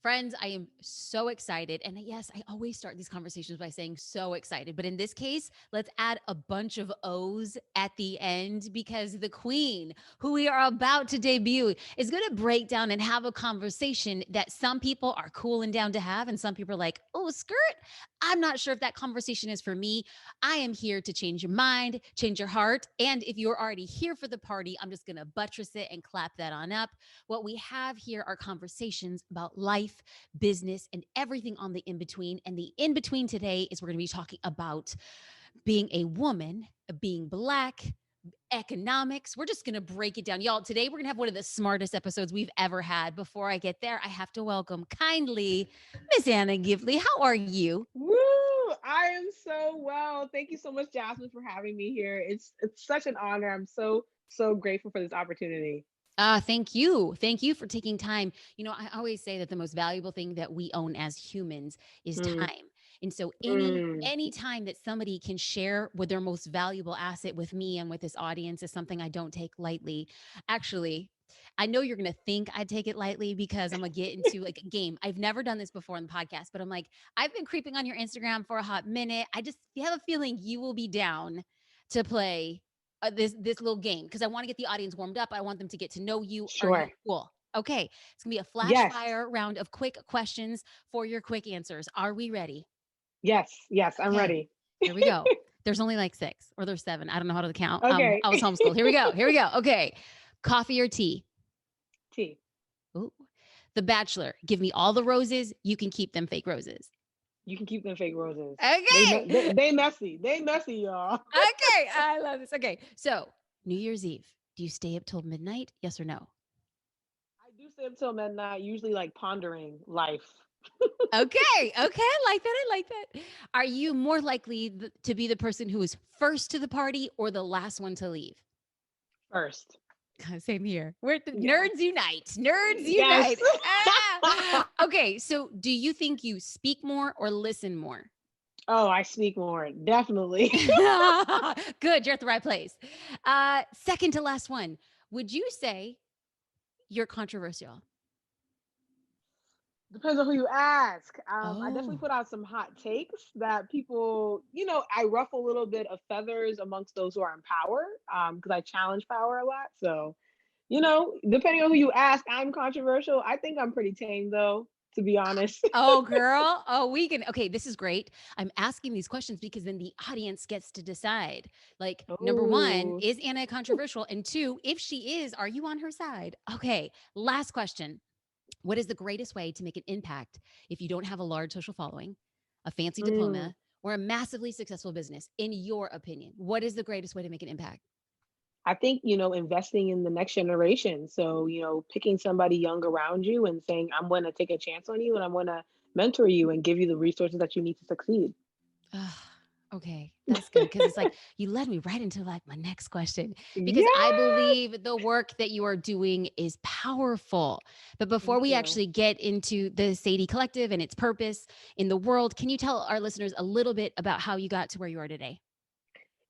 Friends, I am so excited. And yes, I always start these conversations by saying so excited. But in this case, let's add a bunch of O's at the end because the queen, who we are about to debut, is going to break down and have a conversation that some people are cool and down to have. And some people are like, oh, skirt. I'm not sure if that conversation is for me. I am here to change your mind, change your heart. And if you're already here for the party, I'm just going to buttress it and clap that on up. What we have here are conversations about life, business, and everything on the in between. And the in between today is we're going to be talking about being a woman, being Black, economics. We're just going to break it down. Y'all, today we're going to have one of the smartest episodes we've ever had. Before I get there, I have to welcome kindly Miss Anna Gifty. How are you? Woo! I am so well. Thank you so much, Jasmine, for having me here. It's such an honor. I'm so grateful for this opportunity. Thank you. Thank you for taking time. I always say that the most valuable thing that we own as humans is Mm, time. And so any mm. any time that somebody can share with their most valuable asset with me and with this audience is something I don't take lightly. Actually, I know you're going to think I take it lightly because I'm going to get into like a game. I've never done this before on the podcast, but I'm like, I've been creeping on your Instagram for a hot minute. I just have a feeling you will be down to play this little game because I want to get the audience warmed up. I want them to get to know you. Are you Sure. cool? Okay, it's gonna be a flash Yes. fire round of quick questions for your quick answers. Are we ready? Yes. I'm Okay, ready. here we go. There's only like six or there's seven. I don't know how to count. Okay. I was homeschooled. Here we go. Here we go. Okay, coffee or tea? T. Ooh. The Bachelor. Give me all the roses. You can keep them fake roses. You can keep them fake roses. Okay. They messy. They messy, y'all. Okay. I love this. Okay. So New Year's Eve. Do you stay up till midnight? Yes or no? I do stay up till midnight, usually like pondering life Okay. Okay. I like that. I like that. Are you more likely to be the person who is first to the party or the last one to leave? first. Same here. We're Yes. nerds unite. Nerds Yes. unite. Ah! Okay. So, do you think you speak more or listen more? Oh, I speak more. Definitely. Good. You're at the right place. Second to last one. Would you say you're controversial? Depends on who you ask. I definitely Oh, put out some hot takes that people, I ruffle a little bit of feathers amongst those who are in power, because I challenge power a lot. So, depending on who you ask, I'm controversial. I think I'm pretty tame, though, to be honest. oh, girl. Oh, we can. Okay, this is great. I'm asking these questions because then the audience gets to decide. Like, number one, Oh, is Anna controversial? And two, if she is, are you on her side? Okay, last question. What is the greatest way to make an impact if you don't have a large social following, a fancy mm. diploma, or a massively successful business? In your opinion, what is the greatest way to make an impact? I think, investing in the next generation. So, picking somebody young around you and saying, I'm going to take a chance on you and I'm going to mentor you and give you the resources that you need to succeed. Ugh, okay, that's good because it's like you led me right into like my next question because I Yeah. believe the work that you are doing is powerful. But before Thank we you. actually get into the Sadie Collective and its purpose in the world, can you tell our listeners a little bit about how you got to where you are today?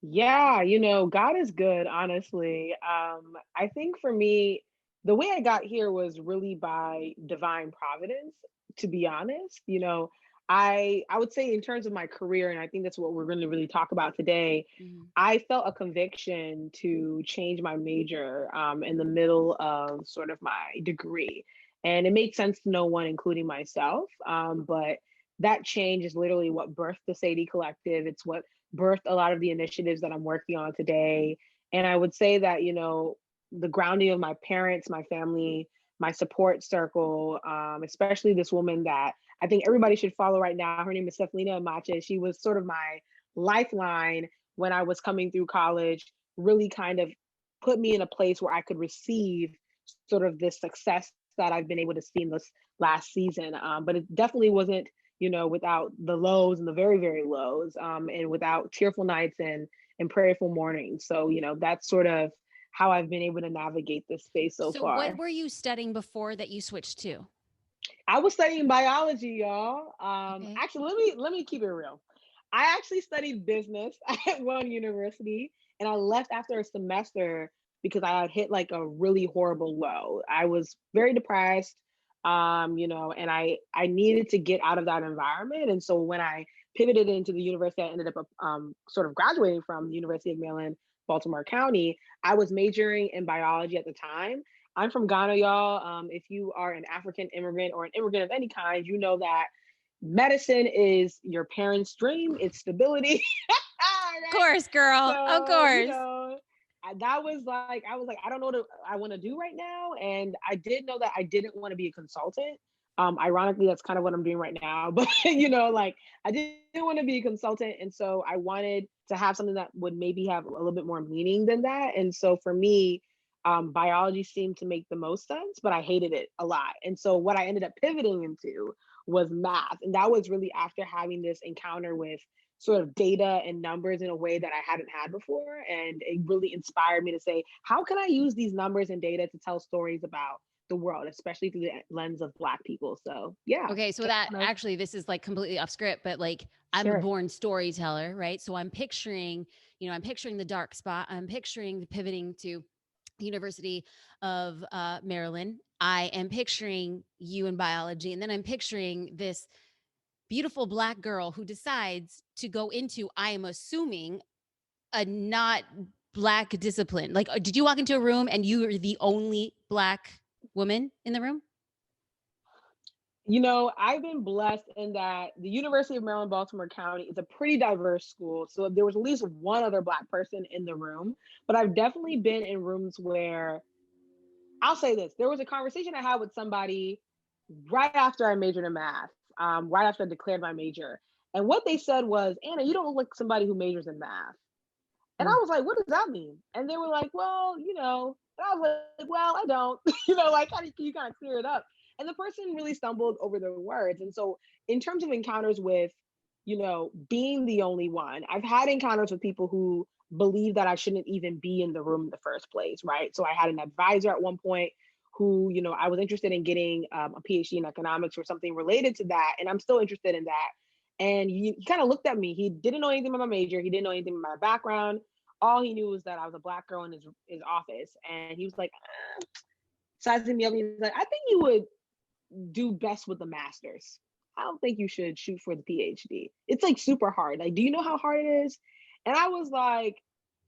Yeah, God is good, honestly. I think for me, the way I got here was really by divine providence, to be honest. I would say in terms of my career, and I think that's what we're going to really talk about today, Mhm. I felt a conviction to change my major in the middle of sort of my degree. And it made sense to no one, including myself. But that change is literally what birthed the Sadie Collective. It's what birthed a lot of the initiatives that I'm working on today. And I would say that, the grounding of my parents, my family, my support circle, especially this woman that I think everybody should follow right now. Her name is Stephalina Amache. She was sort of my lifeline when I was coming through college, really kind of put me in a place where I could receive sort of this success that I've been able to see in this last season. But it definitely wasn't, without the lows and the very, very lows, and without tearful nights and prayerful mornings. So, that's sort of how I've been able to navigate this space so So, what far. were you studying before that you switched to? I was studying biology, y'all. Okay. Actually, let me keep it real. I actually studied business at one university, and I left after a semester because I had hit like a really horrible low. I was very depressed. And I needed to get out of that environment. And so when I pivoted into the university I ended up sort of graduating from, the University of Maryland, Baltimore County, I was majoring in biology at the time. I'm from Ghana, y'all. If you are an African immigrant or an immigrant of any kind, you know that medicine is your parents' dream. It's stability. Of Right? course, girl. Of So, course. that was like, I was like, I don't know what I want to do right now. And I did know that I didn't want to be a consultant. Ironically, that's kind of what I'm doing right now. But, like I didn't want to be a consultant. And so I wanted to have something that would maybe have a little bit more meaning than that. And so for me, biology seemed to make the most sense, but I hated it a lot. And so what I ended up pivoting into was math. And that was really after having this encounter with sort of data and numbers in a way that I hadn't had before. And it really inspired me to say, how can I use these numbers and data to tell stories about the world, especially through the lens of Black people? So, yeah. Okay, so that actually, this is like completely off script, but like I'm a Sure. born storyteller, right? So I'm picturing the dark spot. I'm picturing the pivoting to the University of Maryland. I am picturing you in biology, and then I'm picturing this beautiful Black girl who decides to go into, I am assuming, a not Black discipline. Like, did you walk into a room and you were the only Black woman in the room? I've been blessed in that the University of Maryland, Baltimore County is a pretty diverse school. So there was at least one other Black person in the room. But I've definitely been in rooms where, I'll say this, there was a conversation I had with somebody right after I majored in math, right after I declared my major. And what they said was, Anna, you don't look like somebody who majors in math. And I Mm. was like, what does that mean? And they were like, well, and I was like, well, I don't, like, how do you kind of clear it up? And the person really stumbled over their words. And so, in terms of encounters with, being the only one, I've had encounters with people who believe that I shouldn't even be in the room in the first place, right? So, I had an advisor at one point who, I was interested in getting a PhD in economics or something related to that. And I'm still interested in that. And he kind of looked at me. He didn't know anything about my major. He didn't know anything about my background. All he knew was that I was a Black girl in his office. And he was like, sizing me up. He's like, I think you would do best with the master's. I don't think you should shoot for the PhD. It's like super hard. Like, do you know how hard it is? And I was like,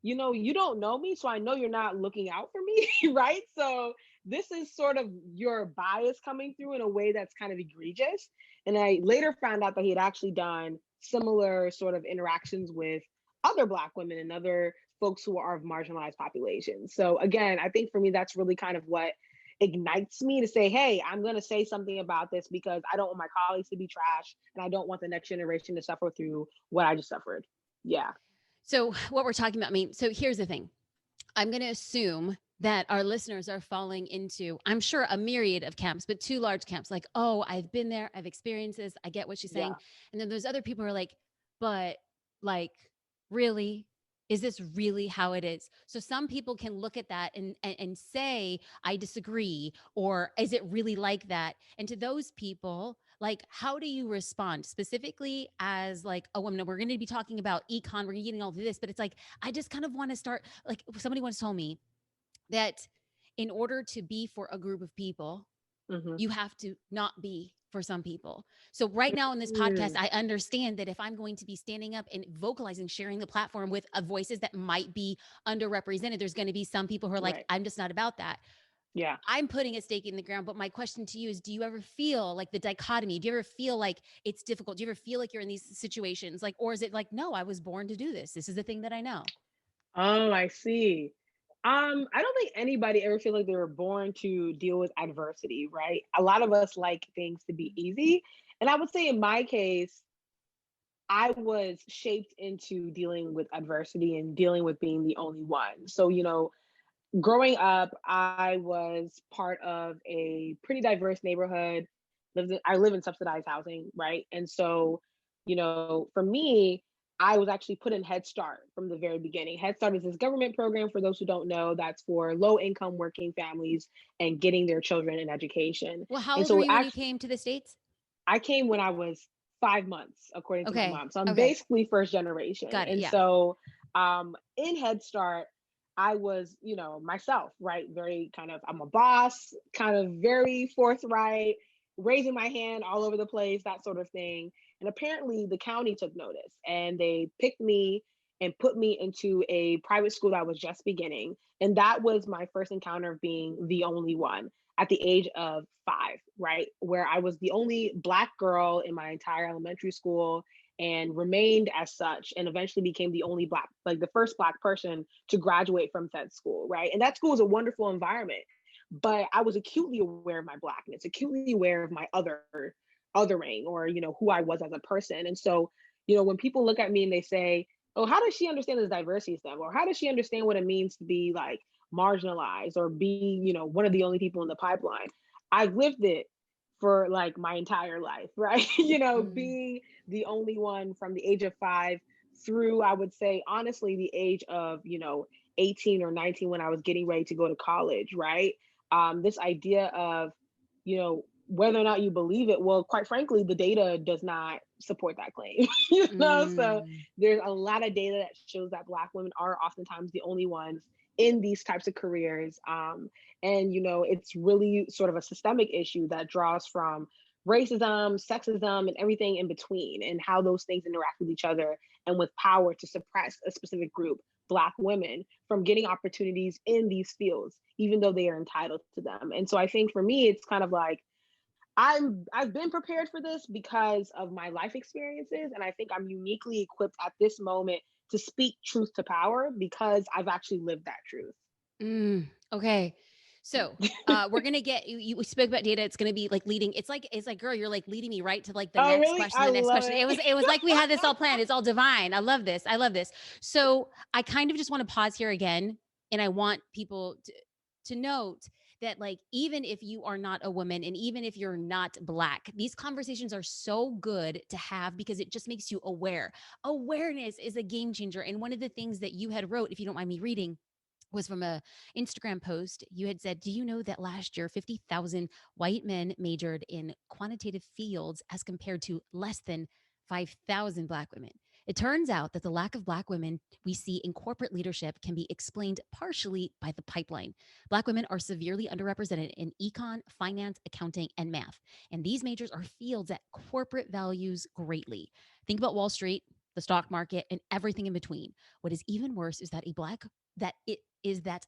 you don't know me, so I know you're not looking out for me, right? So this is sort of your bias coming through in a way that's kind of egregious. And I later found out that he had actually done similar sort of interactions with other Black women and other folks who are of marginalized populations. So again, I think for me, that's really kind of what ignites me to say, hey, I'm going to say something about this because I don't want my colleagues to be trash and I don't want the next generation to suffer through what I just suffered. Yeah. So, what we're talking about, so here's the thing. I'm going to assume that our listeners are falling into, I'm sure, a myriad of camps, but two large camps. Like, oh, I've been there, I've experienced this, I get what she's saying. Yeah. And then there's other people who are like, but like, really? Is this really how it is? So some people can look at that and say, I disagree, or is it really like that? And to those people, like, how do you respond specifically as like a woman? We're going to be talking about econ, we're getting all of this, but it's like, I just kind of want to start, like somebody once told me that in order to be for a group of people, Mm-hmm. you have to not be for some people. So right now in this podcast, Mm, I understand that if I'm going to be standing up and vocalizing, sharing the platform with voices that might be underrepresented, there's going to be some people who are like, right. I'm just not about that. Yeah. I'm putting a stake in the ground. But my question to you is, do you ever feel like the dichotomy? Do you ever feel like it's difficult? Do you ever feel like you're in these situations? Like, or is it like, no, I was born to do this. This is the thing that I know. Oh, I see. I don't think anybody ever feel like they were born to deal with adversity, right? A lot of us like things to be easy. And I would say in my case, I was shaped into dealing with adversity and dealing with being the only one. So, growing up, I was part of a pretty diverse neighborhood. I live in subsidized housing, right? And so, for me, I was actually put in Head Start from the very beginning. Head Start is this government program, for those who don't know, that's for low income working families and getting their children an education. Well, how And old were so you when you actually, came to the States? I came when I was 5 months, according to my Okay. mom. So I'm Okay. basically first generation. Got it. And Yeah. so in Head Start, I was, myself, right? Very kind of, I'm a boss, kind of very forthright, raising my hand all over the place, that sort of thing. And apparently the county took notice and they picked me and put me into a private school that was just beginning. And that was my first encounter of being the only one at the age of 5, right? Where I was the only Black girl in my entire elementary school and remained as such, and eventually became the only Black, like the first Black person to graduate from said school, right? And that school was a wonderful environment, but I was acutely aware of my Blackness, acutely aware of my othering, or who I was as a person. And so, when people look at me and they say, oh, how does she understand this diversity stuff, or how does she understand what it means to be like marginalized or be one of the only people in the pipeline, I've lived it for like my entire life, right? Mm. Being the only one from the age of 5 through, I would say, honestly, the age of 18 or 19, when I was getting ready to go to college, right? This idea of whether or not you believe it, well, quite frankly, the data does not support that claim. So Mm. there's a lot of data that shows that Black women are oftentimes the only ones in these types of careers. And it's really sort of a systemic issue that draws from racism, sexism, and everything in between, and how those things interact with each other and with power to suppress a specific group, Black women, from getting opportunities in these fields, even though they are entitled to them. And so I think for me, it's kind of like I've been prepared for this because of my life experiences, and I think I'm uniquely equipped at this moment to speak truth to power because I've actually lived that truth. Okay. So, we're gonna get we spoke about data. It's gonna be like leading. It's like, girl, you're like leading me right to like the Oh, next really? question, I the next love question. it. It was like we had this all planned. It's all divine. I love this. I love this. So I kind of just want to pause here again, and I want people to note that, like, even if you are not a woman and even if you're not Black, these conversations are so good to have because it just makes you aware. Awareness is a game changer. And one of the things that you had wrote, if you don't mind me reading, was from a Instagram post. You had said, "Do you know that last year 50,000 white men majored in quantitative fields as compared to less than 5,000 Black women?" It turns out that the lack of Black women we see in corporate leadership can be explained partially by the pipeline. Black women are severely underrepresented in econ, finance, accounting, and math. And these majors are fields that corporate values greatly. Think about Wall Street, the stock market, and everything in between. What is even worse is that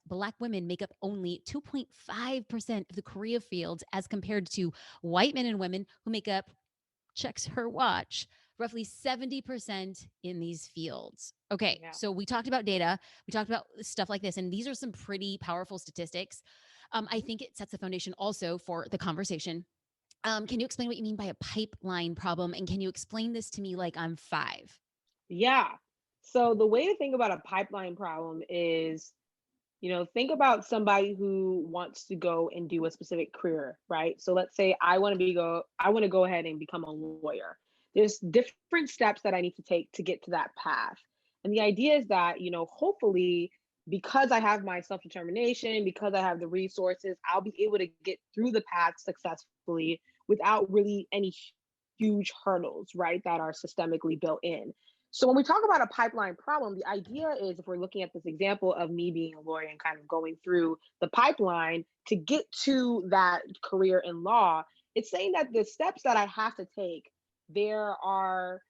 Black women make up only 2.5% of the career fields as compared to white men and women who make up, checks her watch, roughly 70% in these fields. Okay, Yeah. so we talked about data, we talked about stuff like this, and these are some pretty powerful statistics. I think it sets the foundation also for the conversation. Can you explain what you mean by a pipeline problem? And can you explain this to me like I'm 5? Yeah. So the way to think about a pipeline problem is, think about somebody who wants to go and do a specific career, right? So let's say I want to go ahead and become a lawyer. There's different steps that I need to take to get to that path. And the idea is that, hopefully, because I have my self-determination, because I have the resources, I'll be able to get through the path successfully without really any huge hurdles, right, that are systemically built in. So when we talk about a pipeline problem, the idea is, if we're looking at this example of me being a lawyer and kind of going through the pipeline to get to that career in law, it's saying that the steps that I have to take, there are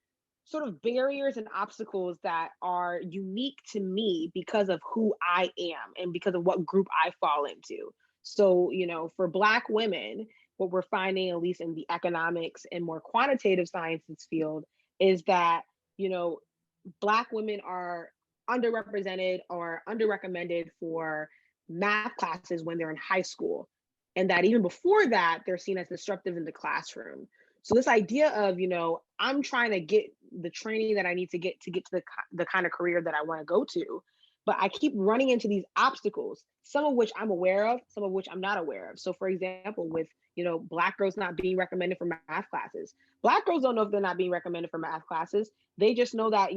sort of barriers and obstacles that are unique to me because of who I am and because of what group I fall into. So, for Black women, what we're finding, at least in the economics and more quantitative sciences field, is that you know, Black women are underrepresented or underrecommended for math classes when they're in high school. And that even before that, they're seen as disruptive in the classroom. So this idea of, I'm trying to get the training that I need to get to the kind of career that I want to go to, but I keep running into these obstacles, some of which I'm aware of, some of which I'm not aware of. So for example, with, Black girls not being recommended for math classes. Black girls don't know if they're not being recommended for math classes. They just know that,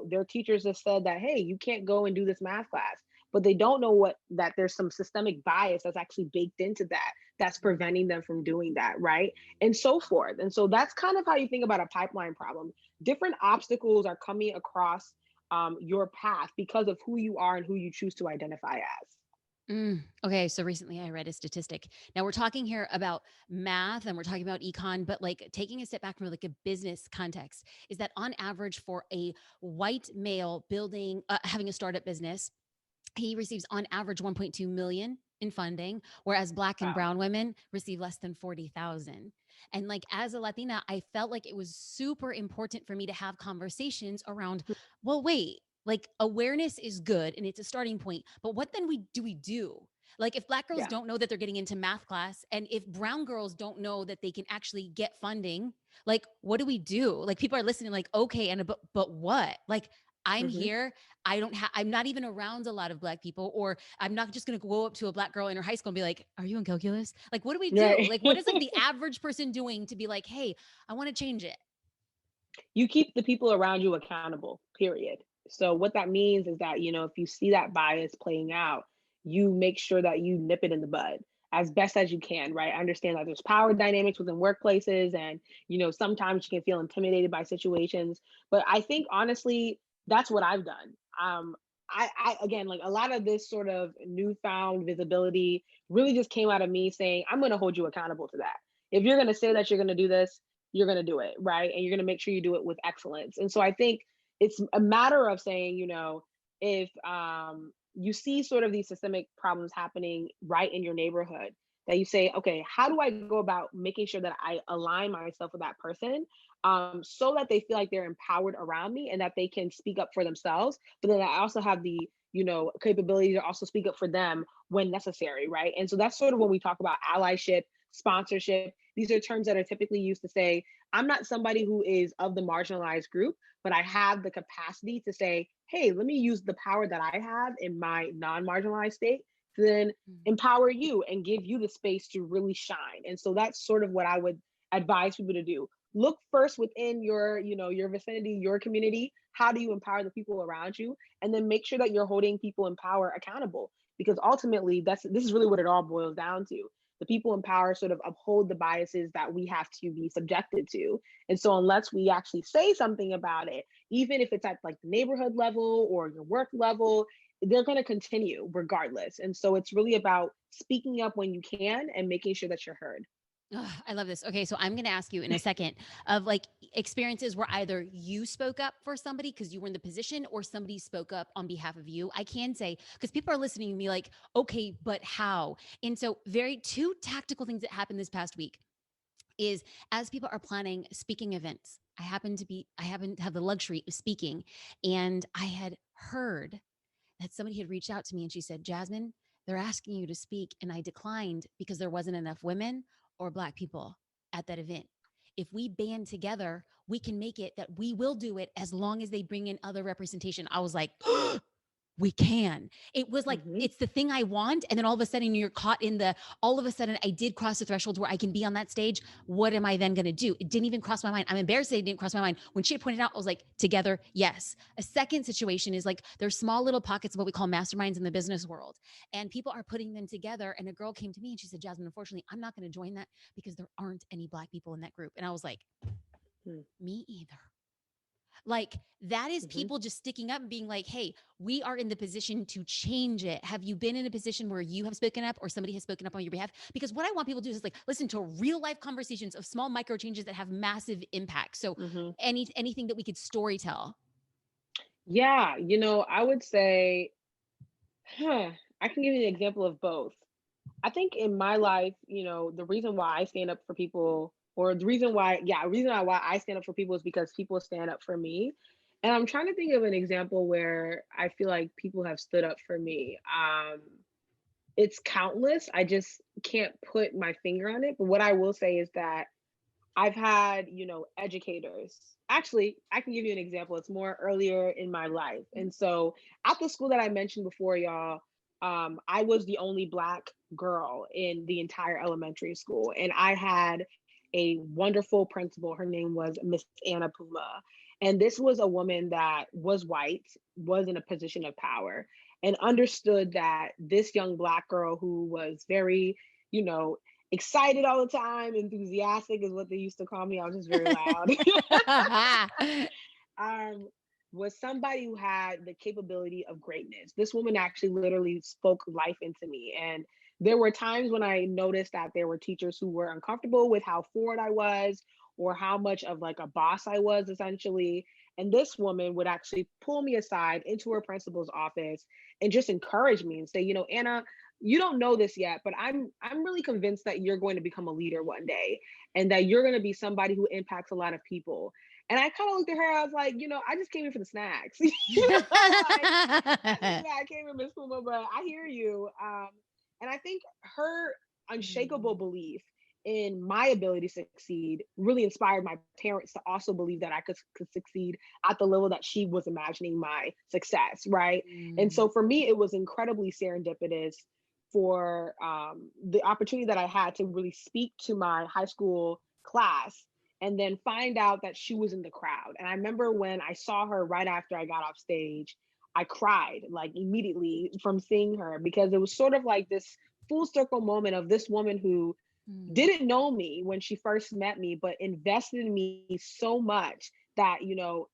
their teachers have said that, hey, you can't go and do this math class. But they don't know that there's some systemic bias that's actually baked into that, that's preventing them from doing that, right? And so forth. And so that's kind of how you think about a pipeline problem. Different obstacles are coming across your path because of who you are and who you choose to identify as. Okay, so recently I read a statistic. Now we're talking here about math and we're talking about econ, but like taking a step back from like a business context is that on average for a white male building having a startup business, he receives on average 1.2 million in funding, whereas black and Wow. brown women receive less than 40,000. And like as a Latina, I felt like it was super important for me to have conversations around, well, wait, like awareness is good and it's a starting point, but what then we do? Like if black girls Yeah. don't know that they're getting into math class and if brown girls don't know that they can actually get funding, like what do we do? Like people are listening like, okay, and but what? Like I'm Hmm. here. I'm not even around a lot of black people, or I'm not just going to go up to a black girl in her high school and be like, are you in calculus? Like, what do we do? Right. Like, what is like the average person doing to be like, hey, I want to change it? You keep the people around you accountable, period. So what that means is that, if you see that bias playing out, you make sure that you nip it in the bud as best as you can, right? I understand that there's power dynamics within workplaces and, sometimes you can feel intimidated by situations, but I think honestly, that's what I've done. I again, like a lot of this sort of newfound visibility really just came out of me saying, I'm going to hold you accountable to that. If you're going to say that you're going to do this, you're going to do it, right? And you're going to make sure you do it with excellence. And so I think it's a matter of saying, if you see sort of these systemic problems happening right in your neighborhood, that you say, okay, how do I go about making sure that I align myself with that person, so that they feel like they're empowered around me and that they can speak up for themselves, but then I also have the capability to also speak up for them when necessary, right? And so that's sort of when we talk about allyship, sponsorship. These are terms that are typically used to say, I'm not somebody who is of the marginalized group, but I have the capacity to say, hey, let me use the power that I have in my non marginalized state to then Mm. empower you and give you the space to really shine. And so that's sort of what I would advise people to do. Look first within your vicinity, your community. How do you empower the people around you? And then make sure that you're holding people in power accountable, because ultimately this is really what it all boils down to. The people in power sort of uphold the biases that we have to be subjected to. And so unless we actually say something about it, even if it's at like the neighborhood level or your work level, they're going to continue regardless. And so it's really about speaking up when you can and making sure that you're heard. Ugh, I love this. Okay, so I'm going to ask you in a second of like experiences where either you spoke up for somebody because you were in the position or somebody spoke up on behalf of you. I can say, because people are listening to me like, okay, but how? And so, very two tactical things that happened this past week is as people are planning speaking events. I happen to have the luxury of speaking, and I had heard that somebody had reached out to me and she said, Jasmine, they're asking you to speak. And I declined because there wasn't enough women or black people at that event. If we band together, we can make it that we will do it as long as they bring in other representation. I was like, we can. It was like, Hmm. it's the thing I want. And then all of a sudden you're caught in all of a sudden I did cross the threshold where I can be on that stage. What am I then going to do? It didn't even cross my mind. I'm embarrassed that it didn't cross my mind. When she had pointed out, I was like, together, yes. A second situation is like, there's small little pockets of what we call masterminds in the business world. And people are putting them together. And a girl came to me and she said, Jasmine, unfortunately, I'm not going to join that because there aren't any black people in that group. And I was like, me either. Like that is Hmm. people just sticking up and being like, hey, we are in the position to change it. Have you been in a position where you have spoken up or somebody has spoken up on your behalf? Because what I want people to do is like listen to real life conversations of small micro changes that have massive impact. So Hmm. anything that we could story tell. Yeah, I would say, huh, I can give you an example of both. I think in my life, the reason why I stand up for people, or the reason why I stand up for people is because people stand up for me. And I'm trying to think of an example where I feel like people have stood up for me. It's countless. I just can't put my finger on it. But what I will say is that I've had, educators. Actually, I can give you an example. It's more earlier in my life. And so at the school that I mentioned before, y'all, I was the only Black girl in the entire elementary school. And I had a wonderful principal. Her name was Miss Anna Puma. And this was a woman that was white, was in a position of power, and understood that this young Black girl who was very, you know, excited all the time, enthusiastic is what they used to call me. I was just very loud. um, was somebody who had the capability of greatness. This woman actually literally spoke life into me. And there were times when I noticed that there were teachers who were uncomfortable with how forward I was or how much of like a boss I was essentially. And this woman would actually pull me aside into her principal's office and just encourage me and say, you know, Anna, you don't know this yet, but I'm really convinced that you're going to become a leader one day and that you're going to be somebody who impacts a lot of people. And I kind of looked at her, I was like, you know, I just came here for the snacks. You know, like that's just why I came here, Miss Puma, but I hear you. And I think her unshakable Mm. belief in my ability to succeed really inspired my parents to also believe that I could succeed at the level that she was imagining my success, right? And Mm. so for me, it was incredibly serendipitous for the opportunity that I had to really speak to my high school class and then find out that she was in the crowd. And I remember when I saw her right after I got off stage, I cried like immediately from seeing her because it was sort of like this full circle moment of this woman who Mm. didn't know me when she first met me, but invested in me so much that, you know,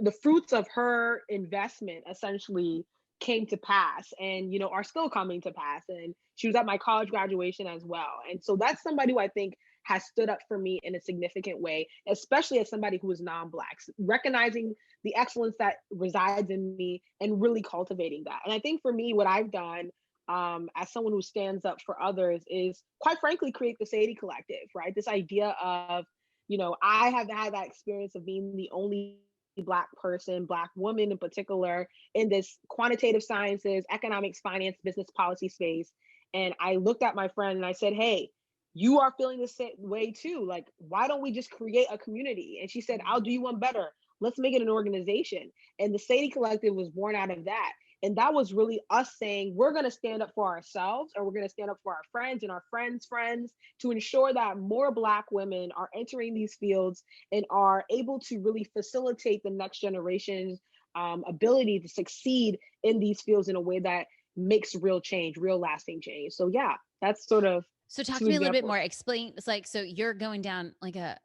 the fruits of her investment essentially came to pass and, you know, are still coming to pass. And she was at my college graduation as well. And so that's somebody who I think has stood up for me in a significant way, especially as somebody who is non-Black, recognizing the excellence that resides in me and really cultivating that. And I think for me, what I've done as someone who stands up for others is quite frankly create the Sadie Collective, right? This idea of, you know, I have had that experience of being the only Black person, Black woman in particular, in this quantitative sciences, economics, finance, business policy space. And I looked at my friend and I said, hey, you are feeling the same way too. Like, why don't we just create a community? And she said, I'll do you one better. Let's make it an organization. And the Sadie Collective was born out of that. And that was really us saying, we're going to stand up for ourselves and we're going to stand up for our friends and our friends' friends to ensure that more Black women are entering these fields and are able to really facilitate the next generation's ability to succeed in these fields in a way that makes real change, real lasting change. So, yeah, that's sort of So talk two to me a little bit examples. more. Explain. It's like, so you're going down like a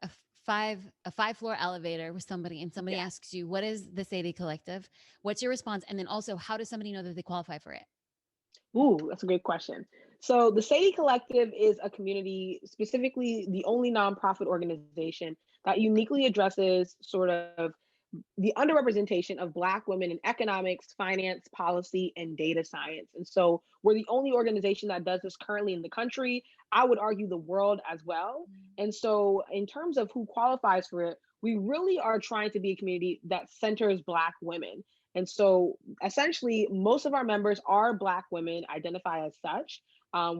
five floor elevator with somebody, and somebody Yeah. asks you, what is the Sadie Collective? What's your response? And then also, how does somebody know that they qualify for it? Ooh, that's a great question. So, the Sadie Collective is a community, specifically the only nonprofit organization that uniquely addresses sort of the underrepresentation of Black women in economics, finance, policy, and data science. And so we're the only organization that does this currently in the country. I would argue the world as well. And so, in terms of who qualifies for it, we really are trying to be a community that centers Black women. And so, essentially, most of our members are Black women, identify as such.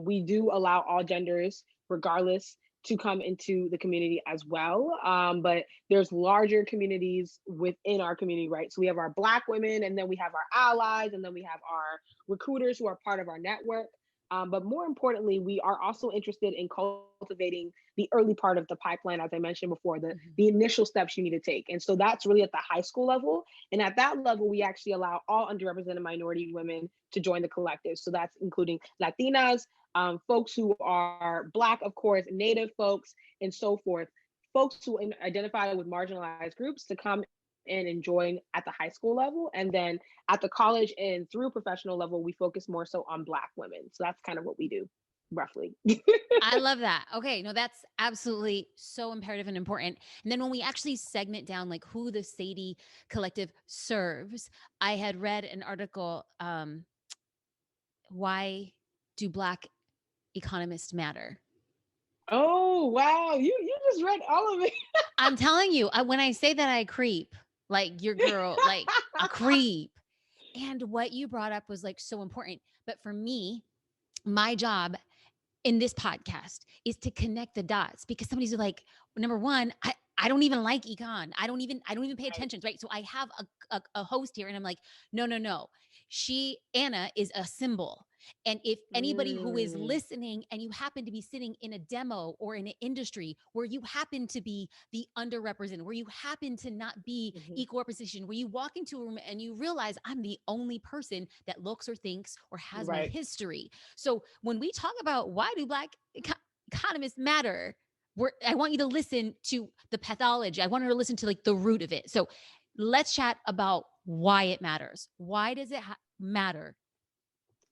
We do allow all genders, regardless, to come into the community as well. But there's larger communities within our community, right? So we have our Black women, and then we have our allies, and then we have our recruiters who are part of our network. But more importantly, we are also interested in cultivating the early part of the pipeline, as I mentioned before, the Mhm. initial steps you need to take. And so that's really at the high school level. And at that level, we actually allow all underrepresented minority women to join the collective. So that's including Latinas, folks who are Black, of course, Native folks, and so forth, folks who identify with marginalized groups to come in and join at the high school level. And then at the college and through professional level, we focus more so on Black women. So that's kind of what we do, roughly. I love that. Okay, no, that's absolutely so imperative and important. And then when we actually segment down like who the Sadie Collective serves, I had read an article, why do Black economists matter? Oh, wow. You just read all of I'm telling you, when I say that I creep, like your girl, like a creep. And what you brought up was like so important. But for me, my job in this podcast is to connect the dots because somebody's like, number one, I don't even like econ. I don't even pay it. attention, right? So I have a host here and I'm like, no, no, no. Anna is a symbol. And if anybody who is Mm, listening and you happen to be sitting in a demo or in an industry where you happen to be the underrepresented, where you happen to not be mhm. equal representation, where you walk into a room and you realize I'm the only person that looks or thinks or has my Right. history. So when we talk about why do Black economists matter, I want you to listen to the pathology. I want her to listen to like the root of it. So let's chat about why it matters. Why does it matter?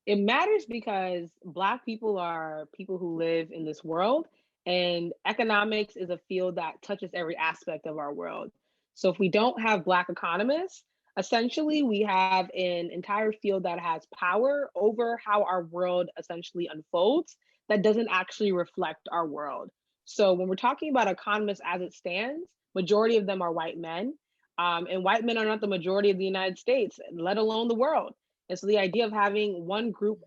It matters because Black people are people who live in this world, and economics is a field that touches every aspect of our world. So if we don't have Black economists, essentially we have an entire field that has power over how our world essentially unfolds that doesn't actually reflect our world. So when we're talking about economists as it stands, majority of them are white men, and white men are not the majority of the United States, let alone the world. And so the idea of having one group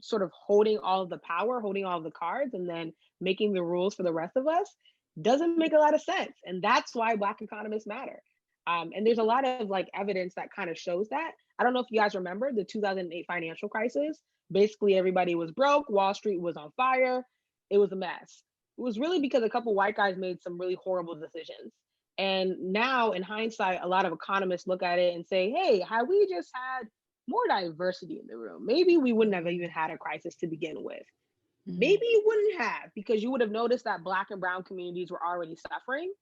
sort of holding all of the power, holding all of the cards, and then making the rules for the rest of us doesn't make a lot of sense. And that's why Black economists matter. And there's a lot of like evidence that kind of shows that. I don't know if you guys remember the 2008 financial crisis. Basically, everybody was broke. Wall Street was on fire. It was a mess. It was really because a couple white guys made some really horrible decisions. And now, in hindsight, a lot of economists look at it and say, hey, had we just had more diversity in the room, maybe we wouldn't have even had a crisis to begin with. Mm, Maybe you wouldn't have, because you would have noticed that Black and Brown communities were already suffering,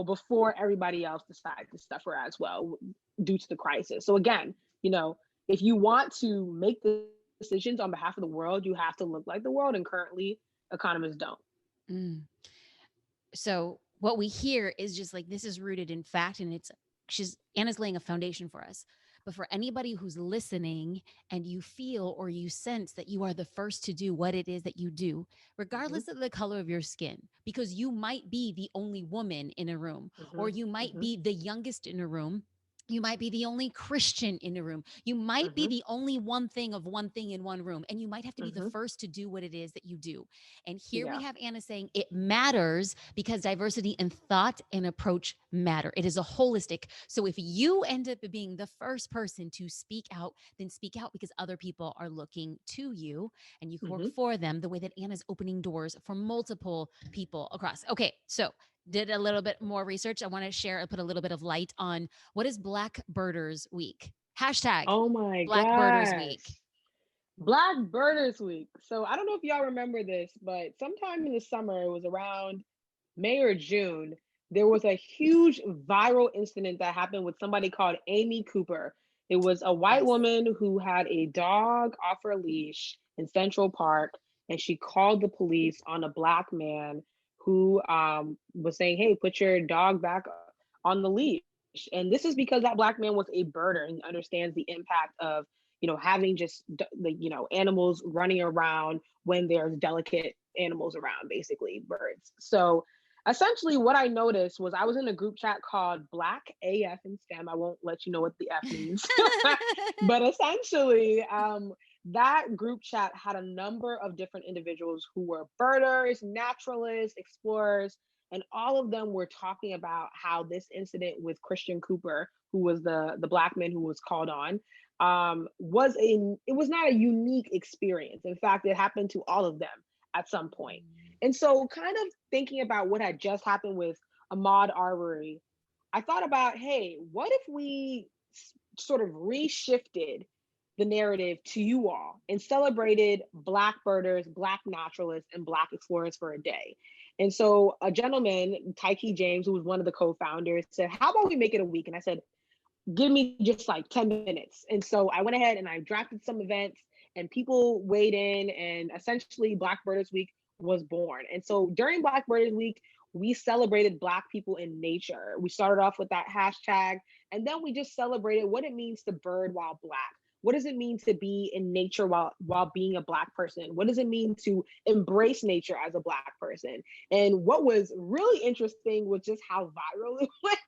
before everybody else decided to suffer as well due to the crisis. So again, if you want to make the decisions on behalf of the world, you have to look like the world, and currently economists don't. mm. So what we hear is just like, this is rooted in fact, and Anna's laying a foundation for us. But for anybody who's listening and you feel or you sense that you are the first to do what it is that you do, Hmm. regardless of the color of your skin, because you might be the only woman in a room, or Hmm. you might Hmm. be the youngest in a room. You might be the only Christian in a room. You might be Hmm. the only one thing of one thing in one room. And you might have to be the Hmm. first to do what it is that you do. And here we Yeah. have Anna saying it matters because diversity in thought and approach matter. It is a holistic. So if you end up being the first person to speak out, then speak out because other people are looking to you and you can work Hmm. for them the way that Anna's opening doors for multiple people across. Okay, so did a little bit more research. I want to share and put a little bit of light on what is Black Birders Week. Hashtag Oh my Black Birders Week. gosh. Black Birders Week. So I don't know if y'all remember this, but sometime in the summer, it was around May or June, there was a huge viral incident that happened with somebody called Amy Cooper. It was a white Yes. woman who had a dog off her leash in Central Park, and she called the police on a Black man who was saying, hey, put your dog back on the leash. And this is because that Black man was a birder and understands the impact of having just animals running around when there's delicate animals around, basically birds. So essentially what I noticed was I was in a group chat called Black AF in STEM. I won't let you know what the F means. But essentially, that group chat had a number of different individuals who were birders, naturalists, explorers, and all of them were talking about how this incident with Christian Cooper, who was the Black man who was called on, it was not a unique experience. In fact, it happened to all of them at some point. And so, kind of thinking about what had just happened with Ahmaud Arbery, I thought about, hey, what if we sort of reshifted the narrative to you all and celebrated Black birders, Black naturalists, and Black explorers for a day? And so, a gentleman, Tyke James, who was one of the co founders, said, how about we make it a week? And I said, give me just like 10 minutes. And so I went ahead and I drafted some events, and people weighed in, and essentially Black Birders Week was born. And so during Black Birders Week, we celebrated Black people in nature. We started off with that hashtag, and then we just celebrated what it means to bird while Black. What does it mean to be in nature while being a Black person? What does it mean to embrace nature as a Black person? And what was really interesting was just how viral it went.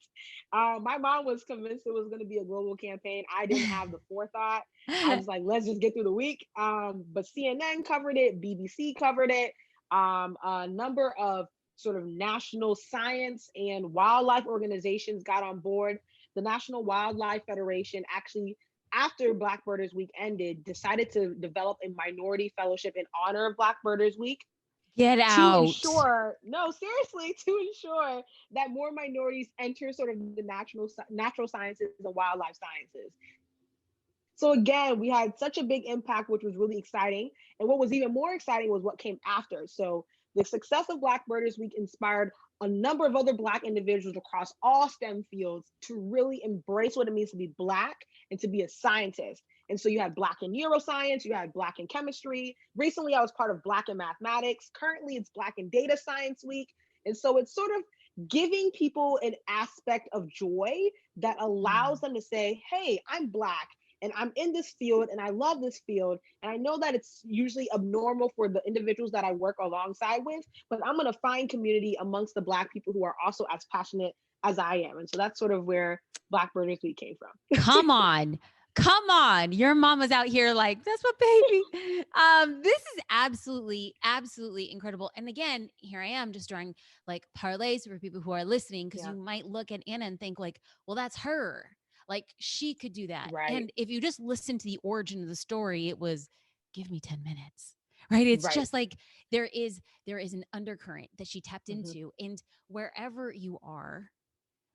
My mom was convinced it was going to be a global campaign. I didn't have the forethought. I was like, let's just get through the week. But CNN covered it, BBC covered it. A number of sort of national science and wildlife organizations got on board. The National Wildlife Federation actually, after Black Birders Week ended, decided to develop a minority fellowship in honor of Black Birders Week Get to out. ensure, no, seriously, to ensure that more minorities enter sort of the natural sciences and wildlife sciences. So again, we had such a big impact, which was really exciting. And what was even more exciting was what came after. So The success of Black Birders Week inspired a number of other Black individuals across all STEM fields to really embrace what it means to be Black and to be a scientist. And so you had Black in neuroscience, you had Black in chemistry. Recently, I was part of Black in mathematics. Currently, it's Black in data science week. And so it's sort of giving people an aspect of joy that allows them to say, hey, I'm Black and I'm in this field and I love this field. And I know that it's usually abnormal for the individuals that I work alongside with, but I'm going to find community amongst the Black people who are also as passionate as I am. And so that's sort of where Black Birders Week came from. Come on. Come on. Your mama's out here like, that's what baby. This is absolutely, absolutely incredible. And again, here I am just drawing like parlays for people who are listening, because Yeah. you might look at Anna and think like, well, that's her. Like she could do that. Right. And if you just listen to the origin of the story, it was give me 10 minutes. Right. It's Right. just like there is an undercurrent that she tapped into. And wherever you are,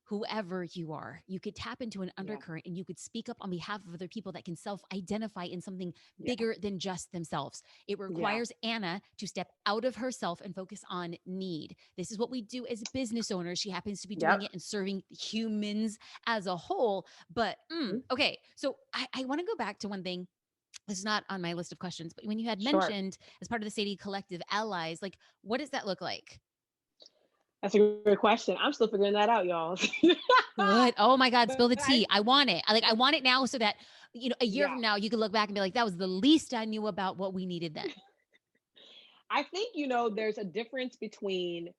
whoever you are, you could tap into an undercurrent and you could speak up on behalf of other people that can self-identify in something bigger than just themselves. It requires Anna to step out of herself and focus on need. This is what we do as business owners. She happens to be doing it and serving humans as a whole. But okay, so I want to go back to one thing. This is not on my list of questions, but when you had mentioned as part of the Sadie Collective allies, like what does that look like? That's a great question. I'm still figuring that out, y'all. Good. Oh my God, spill the tea. I want it. I want it now so that, you know, a year from now you can look back and be like, that was the least I knew about what we needed then. I think, you know, there's a difference between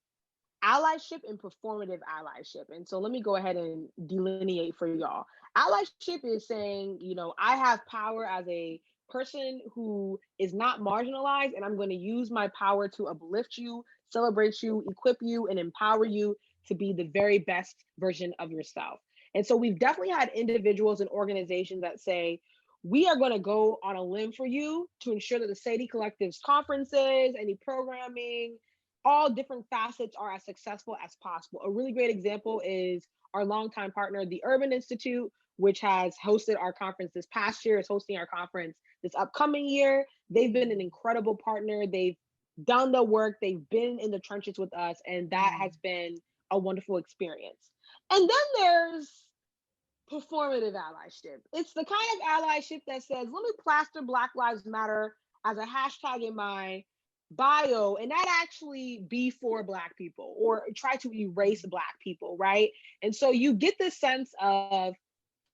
allyship and performative allyship. And so let me go ahead and delineate for y'all. Allyship is saying, you know, I have power as a person who is not marginalized, and I'm going to use my power to uplift you, celebrate you, equip you, and empower you to be the very best version of yourself. And so we've definitely had individuals and organizations that say, we are going to go on a limb for you to ensure that the Sadie Collective's conferences, any programming, all different facets are as successful as possible. A really great example is our longtime partner, the Urban Institute, which has hosted our conference this past year, is hosting our conference this upcoming year. They've been an incredible partner. They've done the work. They've been in the trenches with us, and that has been a wonderful experience. And then there's performative allyship. It's the kind of allyship that says, let me plaster Black Lives Matter as a hashtag in my bio and that actually be for Black people or try to erase Black people, right? And so you get this sense of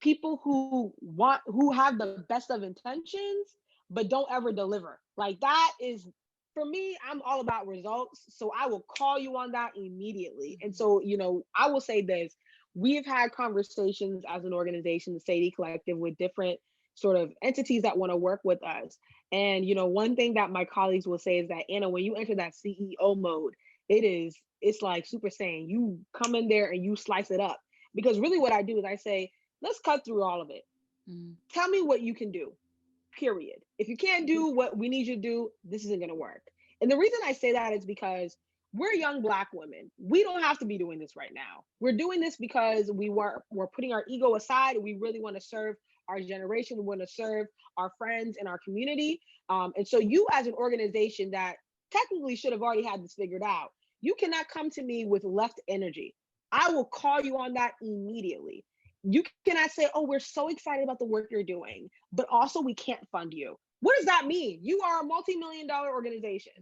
people who have the best of intentions but don't ever deliver. Like that is, for me, I'm all about results, so I will call you on that immediately. And so, you know, I will say this: we've had conversations as an organization, the Sadie Collective, with different sort of entities that want to work with us. And, you know, one thing that my colleagues will say is that, Anna, when you enter that CEO mode, it's like Super Saiyan. You come in there and you slice it up. Because really what I do is I say, let's cut through all of it. Tell me what you can do, period. If you can't do what we need you to do, this isn't going to work. And the reason I say that is because we're young Black women. We don't have to be doing this right now. We're doing this because we're putting our ego aside. We really want to serve our generation. We want to serve our friends and our community. And so you as an organization that technically should have already had this figured out, you cannot come to me with left energy. I will call you on that immediately. You cannot say, oh, we're so excited about the work you're doing, but also we can't fund you. What does that mean? You are a multi-million-dollar organization.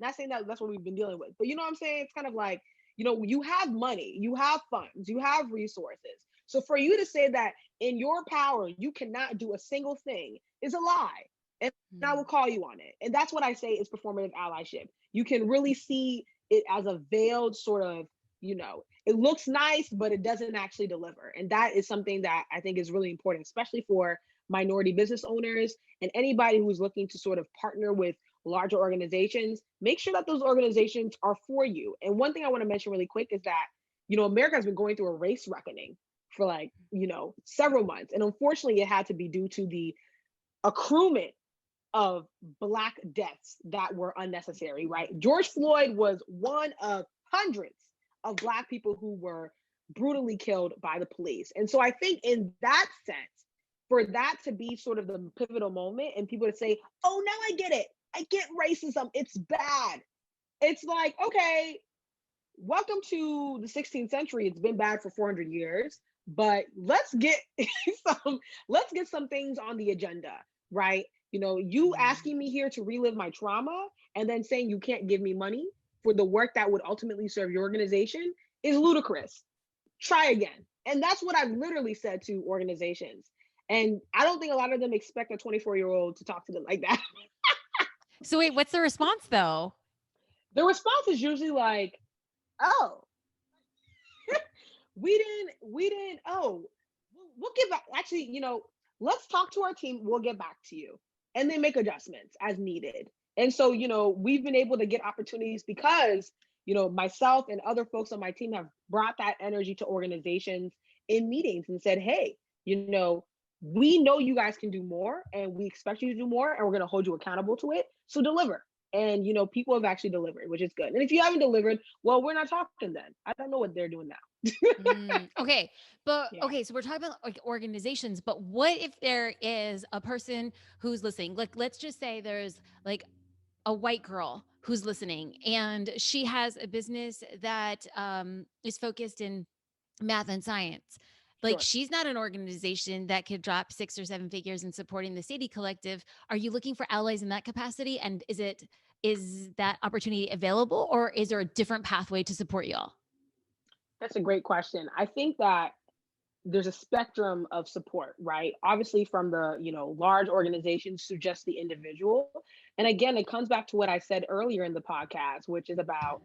Not saying that that's what we've been dealing with, but you know what I'm saying? It's kind of like, you know, you have money, you have funds, you have resources. So for you to say that in your power, you cannot do a single thing is a lie. And I will call you on it. And that's what I say is performative allyship. You can really see it as a veiled sort of, you know, it looks nice, but it doesn't actually deliver. And that is something that I think is really important, especially for minority business owners and anybody who's looking to sort of partner with larger organizations. Make sure that those organizations are for you. And one thing I want to mention really quick is that, you know, America has been going through a race reckoning for like, you know, several months. And unfortunately, it had to be due to the accruement of Black deaths that were unnecessary, right? George Floyd was one of hundreds of Black people who were brutally killed by the police. And so I think in that sense, for that to be sort of the pivotal moment and people to say, oh, now I get it. I get racism. It's bad. it's like, okay, welcome to the 16th century. It's been bad for 400 years, but some let's get some things on the agenda, right? You Mm. asking me here to relive my trauma and then saying you can't give me money for the work that would ultimately serve your organization is ludicrous. Try again. And that's what I've literally said to organizations. And I don't think a lot of them expect a 24-year-old to talk to them like that. So wait, what's the response though? The response is usually like, oh, oh, we'll get back. Actually, let's talk to our team. We'll get back to you. And they make adjustments as needed. And so, we've been able to get opportunities because, myself and other folks on my team have brought that energy to organizations in meetings and said, hey, we know you guys can do more and we expect you to do more and we're going to hold you accountable to it. So deliver. And, people have actually delivered, which is good. And if you haven't delivered, well, we're not talking then. I don't know what they're doing now. Okay. But Yeah, okay, so we're talking about like organizations, but what if there is a person who's listening? Like, let's just say there's like a white girl who's listening and she has a business that is focused in math and science. Like, sure. she's not an organization that could drop 6 or 7 figures in supporting the Sadie Collective. Are you looking for allies in that capacity? And is that opportunity available, or is there a different pathway to support y'all? That's a great question. I think that there's a spectrum of support, right? Obviously, from the large organizations to just the individual. And again, it comes back to what I said earlier in the podcast, which is about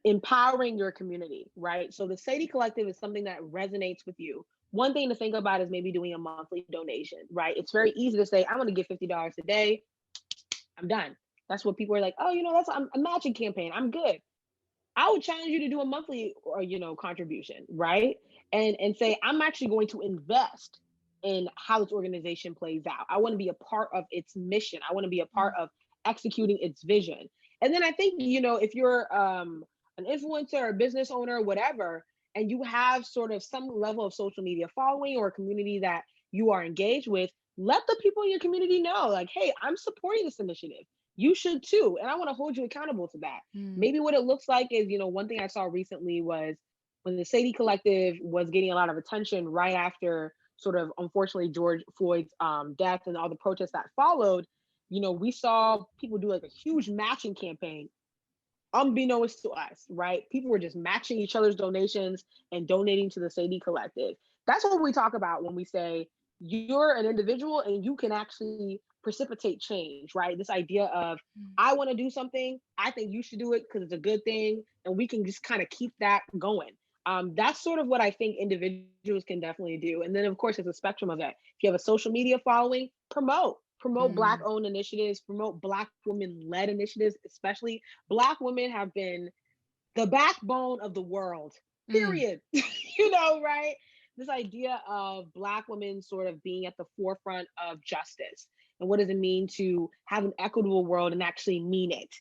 empowering your community, right? So the Sadie Collective is something that resonates with you. One thing to think about is maybe doing a monthly donation, right? It's very easy to say, I'm going to give $50 a day. I'm done. That's what people are like, oh, that's a matching campaign. I'm good. I would challenge you to do a monthly or contribution, right? And say I'm actually going to invest in how this organization plays out. I want to be a part of its mission. I want to be a part of executing its vision. And then I think if you're an influencer, a business owner, whatever, and you have sort of some level of social media following or a community that you are engaged with, let the people in your community know, like, hey, I'm supporting this initiative. You should too, and I want to hold you accountable to that. Mm. Maybe what it looks like is, one thing I saw recently was when the Sadie Collective was getting a lot of attention right after sort of unfortunately George Floyd's death and all the protests that followed. We saw people do like a huge matching campaign unbeknownst to us, right? People were just matching each other's donations and donating to the Sadie Collective. That's what we talk about when we say you're an individual and you can actually precipitate change, right? This idea of, Mm. I want to do something, I think you should do it because it's a good thing, and we can just kind of keep that going. That's sort of what I think individuals can definitely do. And then, of course, there's a spectrum of that. If you have a social media following, promote Black Mm. owned initiatives, promote Black women led initiatives. Especially Black women have been the backbone of the world, Mm. period. Right? This idea of Black women sort of being at the forefront of justice. And what does it mean to have an equitable world and actually mean it?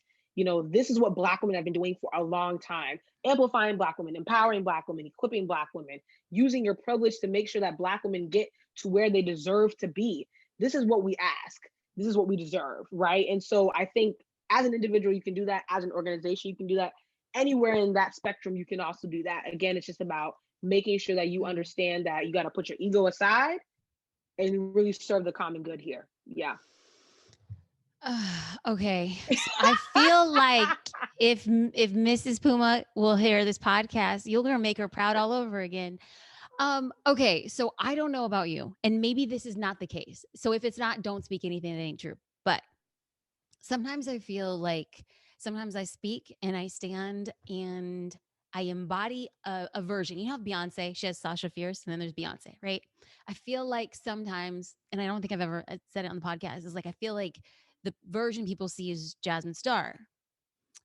This is what Black women have been doing for a long time, amplifying Black women, empowering Black women, equipping Black women, using your privilege to make sure that Black women get to where they deserve to be. This is what we ask. This is what we deserve, right? And so I think as an individual, you can do that. As an organization, you can do that. Anywhere in that spectrum, you can also do that. Again, it's just about making sure that you Mm. understand that you got to put your ego aside and really serve the common good here. Yeah. Okay. So I feel like if Mrs. Puma will hear this podcast, you're gonna make her proud all over again. Okay, so I don't know about you, and maybe this is not the case. So if it's not, don't speak anything that ain't true. But sometimes I feel like sometimes I speak and I stand and I embody a version. You know how Beyonce, she has Sasha Fierce, and then there's Beyonce, right? I feel like sometimes, and I don't think I've ever said it on the podcast, is like I feel like the version people see is Jasmine Star,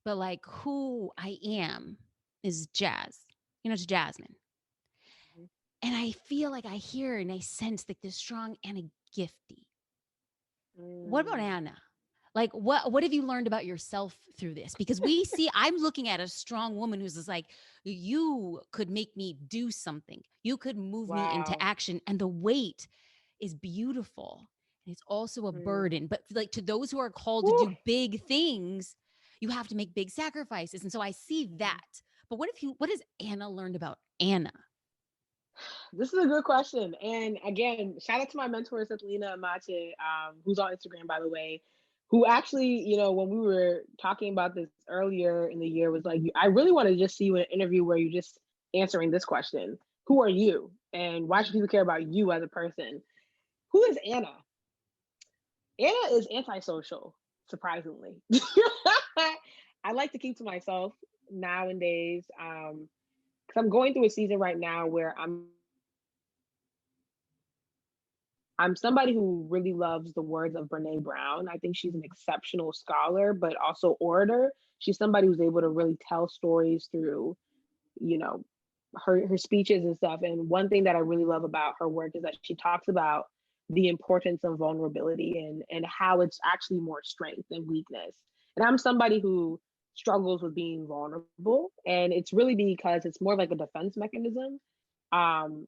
but like who I am is Jazz. It's Jasmine. And I feel like I hear and I sense like this strong Anna Gifty. What about Mm, Anna? Like what have you learned about yourself through this? Because I'm looking at a strong woman who's just like, you could make me do something. You could move me into wow. action. And the weight is beautiful. And it's also a Mm. burden. But like to those who are called to Woo. do big things, you have to make big sacrifices. And so I see that. But what has Anna learned about Anna? This is a good question. And again, shout out to my mentor, Lena Amache, who's on Instagram, by the way, who actually, when we were talking about this earlier in the year, was like, I really want to just see you in an interview where you're just answering this question. Who are you? And why should people care about you as a person? Who is Anna? Anna is antisocial, surprisingly. I like to keep to myself nowadays. Because I'm going through a season right now where I'm somebody who really loves the words of Brene Brown. I think she's an exceptional scholar, but also orator. She's somebody who's able to really tell stories through, you know, her speeches and stuff. And one thing that I really love about her work is that she talks about the importance of vulnerability and how it's actually more strength than weakness. And I'm somebody who struggles with being vulnerable, and it's really because it's more like a defense mechanism. Um,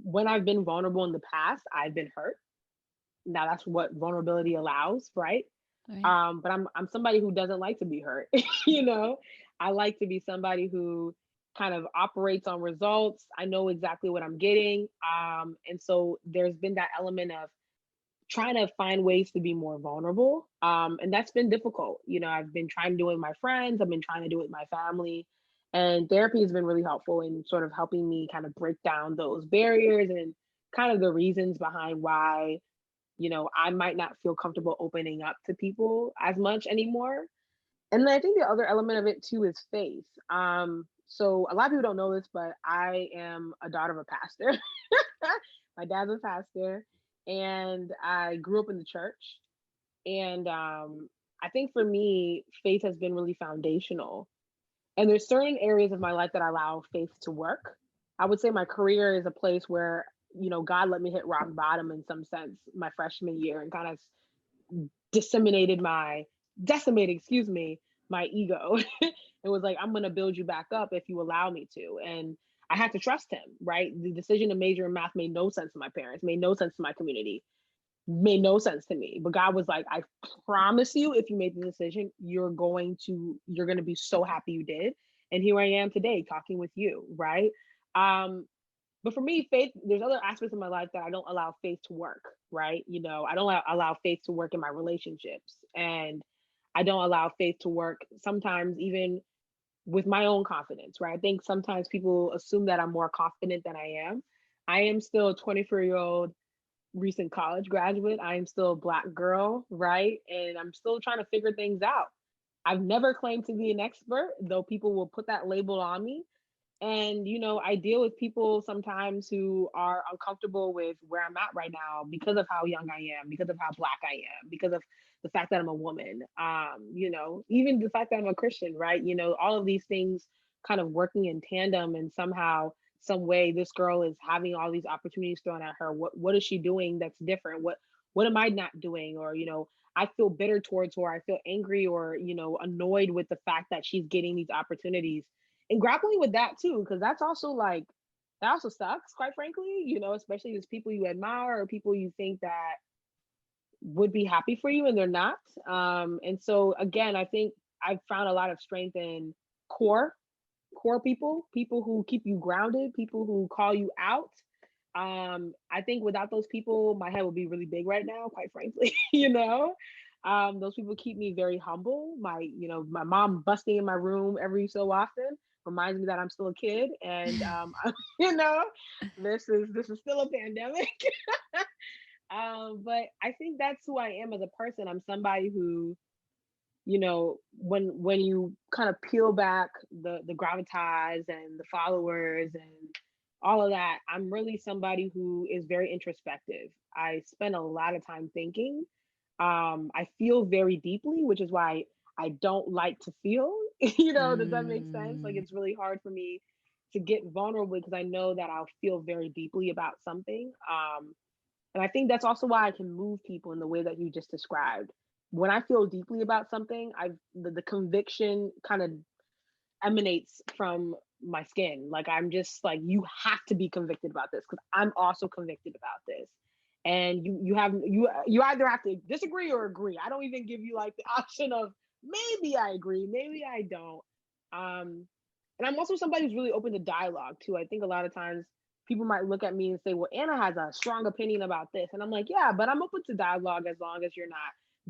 when I've been vulnerable in the past, I've been hurt. Now that's what vulnerability allows, right? Right. But I'm somebody who doesn't like to be hurt. you know, I like to be somebody who kind of operates on results. I know exactly what I'm getting. And so there's been that element of trying to find ways to be more vulnerable. And that's been difficult. I've been trying to do it with my friends, I've been trying to do it with my family. And therapy has been really helpful in sort of helping me kind of break down those barriers and kind of the reasons behind why, I might not feel comfortable opening up to people as much anymore. And then I think the other element of it too is faith. So a lot of people don't know this, but I am a daughter of a pastor. My dad's a pastor, and I grew up in the church. And I think for me, faith has been really foundational. And there's certain areas of my life that I allow faith to work. I would say my career is a place where, God let me hit rock bottom in some sense my freshman year and kind of decimated, excuse me, my ego. It was like, I'm going to build you back up if you allow me to. And I had to trust him, right? The decision to major in math made no sense to my parents, made no sense to my community, made no sense to me. But God was like, I promise you, if you make the decision, you're going to be so happy you did. And here I am today talking with you, right? But for me, faith, there's other aspects of my life that I don't allow faith to work, right? I don't allow faith to work in my relationships. And I don't allow faith to work sometimes even with my own confidence, right? I think sometimes people assume that I'm more confident than I am. I am still a 24-year-old recent college graduate. I am still a Black girl, right? And I'm still trying to figure things out. I've never claimed to be an expert, though people will put that label on me. And, I deal with people sometimes who are uncomfortable with where I'm at right now because of how young I am, because of how Black I am, because of the fact that I'm a woman, even the fact that I'm a Christian, right? All of these things kind of working in tandem, and somehow, some way, this girl is having all these opportunities thrown at her. What is she doing that's different? What am I not doing? Or, I feel bitter towards her. I feel angry or, annoyed with the fact that she's getting these opportunities, and grappling with that too, because that's also like, that also sucks, quite frankly, especially as people you admire or people you think that would be happy for you and they're not. And so again, I think I've found a lot of strength in core people who keep you grounded, people who call you out. I think without those people, my head would be really big right now, quite frankly. Those people keep me very humble. My mom busting in my room every so often reminds me that I'm still a kid, and you know, this is still a pandemic. But I think that's who I am as a person. I'm somebody who, when you kind of peel back the gravitas and the followers and all of that, I'm really somebody who is very introspective. I spend a lot of time thinking. I feel very deeply, which is why I don't like to feel. Does that make sense? Like, Mm. it's really hard for me to get vulnerable because I know that I'll feel very deeply about something. And I think that's also why I can move people in the way that you just described. When I feel deeply about something, the conviction kind of emanates from my skin. Like, I'm just like, you have to be convicted about this because I'm also convicted about this. And you either have to disagree or agree. I don't even give you like the option of maybe I agree, maybe I don't. Um, and I'm also somebody who's really open to dialogue too. I think a lot of times people might look at me and say, "Well, Anna has a strong opinion about this," and I'm like, "Yeah, but I'm open to dialogue as long as you're not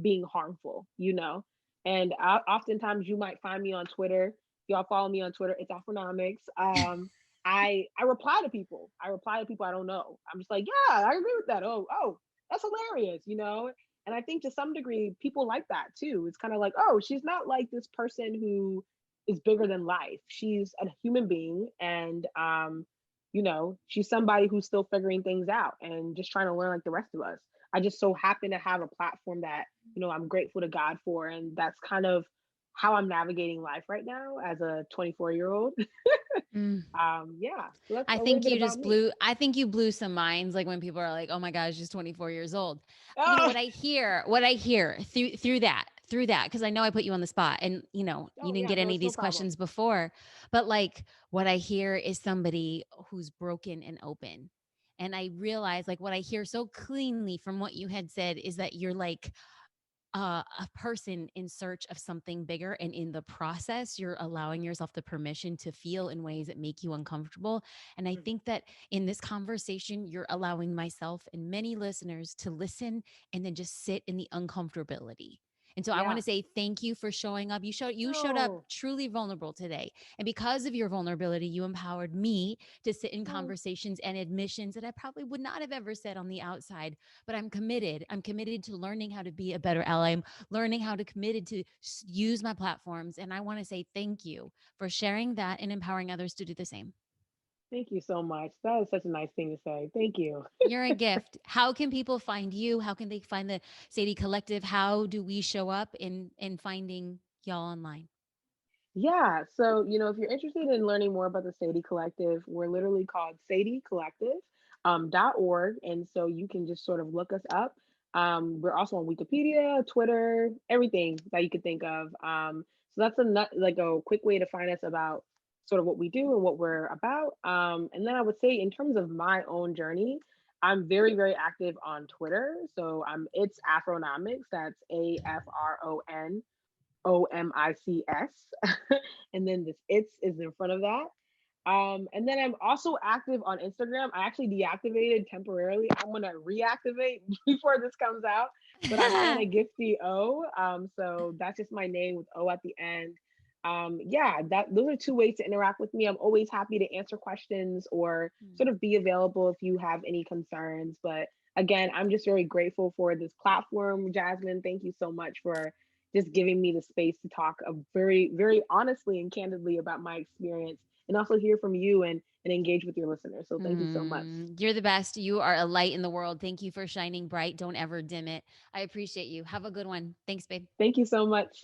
being harmful, you know." And oftentimes you might find me on Twitter. Y'all follow me on Twitter. It's Afronomics. I reply to people. I reply to people I don't know. I'm just like, yeah, I agree with that. Oh, that's hilarious, you know. And I think to some degree, people like that too. It's kind of like, oh, she's not like this person who is bigger than life. She's a human being, and she's somebody who's still figuring things out and just trying to learn like the rest of us. I just so happen to have a platform that I'm grateful to God for, and that's kind of how I'm navigating life right now as a 24-year-old. Mm. Yeah, so that's I a little think bit you about just me. blew, I think you blew some minds. Like when people are like, oh my gosh, she's 24 years old. Oh, What I hear through that, because I know I put you on the spot and you oh didn't yeah, get no, any of it's no these problem. questions before, but like what I hear is somebody who's broken and open. And I realize like what I hear so cleanly from what you had said is that you're like a person in search of something bigger. And in the process, you're allowing yourself the permission to feel in ways that make you uncomfortable. And I Mhm. think that in this conversation, you're allowing myself and many listeners to listen and then just sit in the uncomfortability. And so I want Yeah. to say thank you for showing up. You showed up No. truly vulnerable today. And because of your vulnerability, you empowered me to sit in Oh, conversations and admissions that I probably would not have ever said on the outside, but I'm committed. I'm committed to learning how to be a better ally. I'm learning how to committed to use my platforms. And I want to say thank you for sharing that and empowering others to do the same. thank you so much. That is such a nice thing to say. Thank you. You're a gift. How can people find you? How can they find the Sadie Collective? How do we show up in finding y'all online? Yeah. So, if you're interested in learning more about the Sadie Collective, we're literally called Sadie Collective .org. And so you can just sort of look us up. We're also on Wikipedia, Twitter, everything that you could think of. So that's like a quick way to find us about sort of what we do and what we're about. And then I would say in terms of my own journey, I'm very, very active on Twitter. So it's Afronomics. That's AFRONOMICS. And then this it's is in front of that. And then I'm also active on Instagram. I actually deactivated temporarily. I'm gonna reactivate before this comes out. But I'm Anna Gifty O. So that's just my name with O at the end. Yeah, that those are two ways to interact with me. I'm always happy to answer questions or sort of be available if you have any concerns. But again, I'm just very grateful for this platform, Jasmine. Thank you so much for just giving me the space to talk very, very honestly and candidly about my experience and also hear from you and engage with your listeners. So thank you so much. You're the best. You are a light in the world. Thank you for shining bright. Don't ever dim it. I appreciate you. Have a good one. Thanks, babe. Thank you so much.